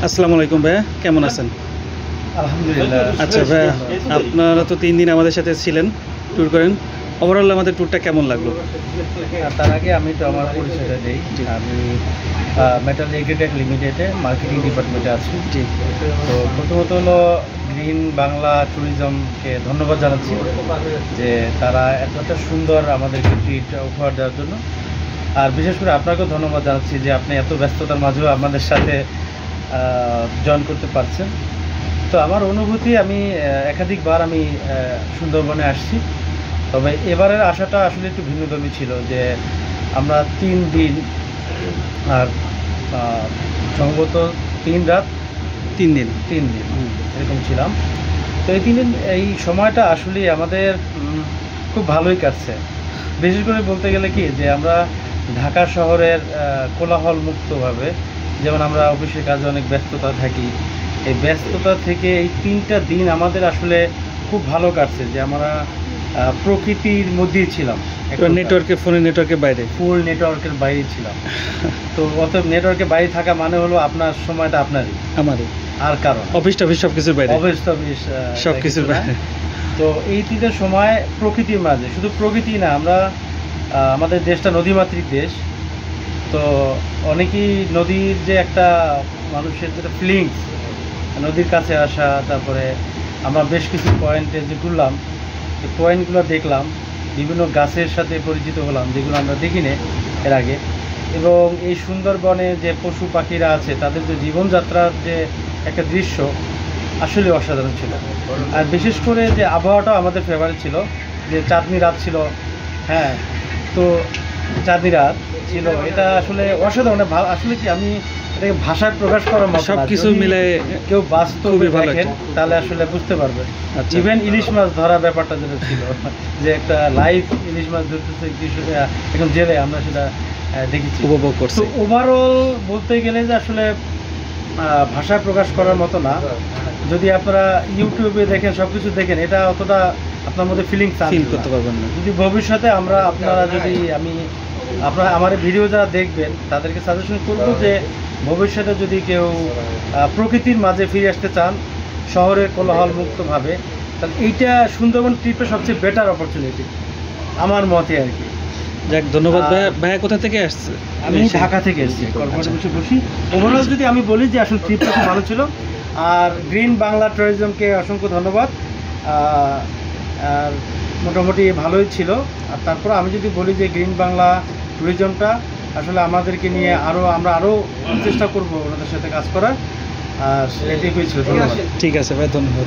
আসসালামু আলাইকুম ভাইয়া, কেমন আছেন? আলহামদুলিল্লাহ। আচ্ছা ভাইয়া, আপনারা তো 3 দিন আমাদের সাথে ছিলেন, ট্যুর করেন। ওভারঅল আমাদের ট্যুরটা কেমন লাগলো? তার আগে আমি তো আমার পরিচয়টা দিই। আমি মেটাল এগ্রিটেক লিমিটেডে মার্কেটিং ডিপার্টমেন্টে আছি। জি। তো প্রথমত হলো গ্রিন বাংলা ট্যুরিজমকে ধন্যবাদ জানাচ্ছি যে তারা এতটা সুন্দর আমাদেরকে ট্রিট উপহার দেওয়ার জন্য। আর বিশেষ করে আপনাকেও ধন্যবাদ জানাচ্ছি যে আপনি এত ব্যস্ততার মাঝেও আমাদের সাথে জয়েন করতে পারছেন। তো আমার অনুভূতি, আমি একাধিকবার আমি সুন্দরবনে আসছি, তবে এবারের আশাটা আসলে একটু ভিন্নধর্মী ছিল যে আমরা 3 দিন আর সম্ভবত 3 রাত 3 দিন এরকম ছিলাম। তো এই 3 দিন এই সময়টা আসলে আমাদের খুব ভালোই কাটছে। বিশেষ করে বলতে গেলে কি যে আমরা ঢাকা শহরের কোলাহল মুক্তভাবে, যেমন আমরা অফিসের কাজে অনেক ব্যস্ততা থাকি, এই ব্যস্ততা থেকে এই 3টা দিন আমাদের আসলে খুব ভালো কাটছে যে আমরা প্রকৃতির মধ্যেই ছিলাম। ফোনের নেটওয়ার্কের বাইরে, ফুল নেটওয়ার্কের বাইরে ছিলাম। তো অতএব নেটওয়ার্কের বাইরে থাকা মানে হলো আপনার সময়টা আপনারই, আমারই। আর কারণ অফিস টফিস সব কিছুর বাইরে, অফিস সব কিছুর বাইরে। তো এই 3টা সময় প্রকৃতির মাঝে, শুধু প্রকৃতি না, আমরা আমাদের দেশটা নদীমাতৃক দেশ। তো অনেকেই নদীর যে একটা মানুষের যেটা ফিলিংস, নদীর কাছে আসা, তারপরে আমরা বেশ কিছু পয়েন্টে যে ঘুরলাম, এই পয়েন্টগুলো দেখলাম, বিভিন্ন গাছের সাথে পরিচিত হলাম যেগুলো আমরা দেখিনি এর আগে। এবং এই সুন্দরবনে যে পশু পাখিরা আছে তাদের যে জীবনযাত্রার যে একটা দৃশ্য আসলে অসাধারণ ছিল। আর বিশেষ করে যে আবহাওয়াটাও আমাদের ফেভারিট ছিল, যে চাঁদনি রাত ছিল। হ্যাঁ, তো চাঁদনি রাত ছিল, এটা আসলে অসাধারণ। আসলে কি আমি এটাকে ভাষায় প্রকাশ করার মতো, সব কিছু মিলে কেউ বাস্তবে দেখেন তাহলে আসলে বুঝতে পারবে। ইভেন ইলিশ মাছ ধরা ব্যাপারটা যেটা ছিল, যে একটা লাইভ ইলিশ মাছ ধরতেছে এখন জেলে, আমরা সেটা দেখেছি, উপভোগ করছি। তো ওভারঅল বলতে গেলে যে আসলে ভাষায় প্রকাশ করার মতো না। যদি আপনারা ইউটিউবে দেখেন, সব কিছু দেখেন, এটা অতটা আপনার মধ্যে ফিল করতে পারবেন না। যদি ভবিষ্যতে আপনারা যদি আপনারা আমার ভিডিও যারা দেখবেন তাদেরকে সাজেশন করবো যে ভবিষ্যতে যদি কেউ প্রকৃতির মাঝে ফিরে আসতে চান শহরের কোলাহল মুক্তভাবে, তাহলে এইটা সুন্দরবন ট্রিপের সবচেয়ে বেটার অপরচুনিটি আমার মতে আর কি। যাক, ধন্যবাদ ভাইয়া। ভাইয়া কোথা থেকে আসছে? আমি ঢাকা থেকে এসেছি, কর্পোরেশনে বসি। ওভারঅল যদি আমি বলি যে আসলে ট্রিপটা খুব ভালো ছিল। আর গ্রিন বাংলা ট্যুরিজমকে অসংখ্য ধন্যবাদ। আর মোটামুটি ভালোই ছিল। আর তারপর আমি যদি বলি যে গ্রিন বাংলা ট্যুরিজমটা আসলে আমাদেরকে নিয়ে আমরা আরও চেষ্টা করব ওনাদের সাথে কাজ করার। আর এটাই হয়েছিল। ধন্যবাদ। ঠিক আছে ভাই, ধন্যবাদ।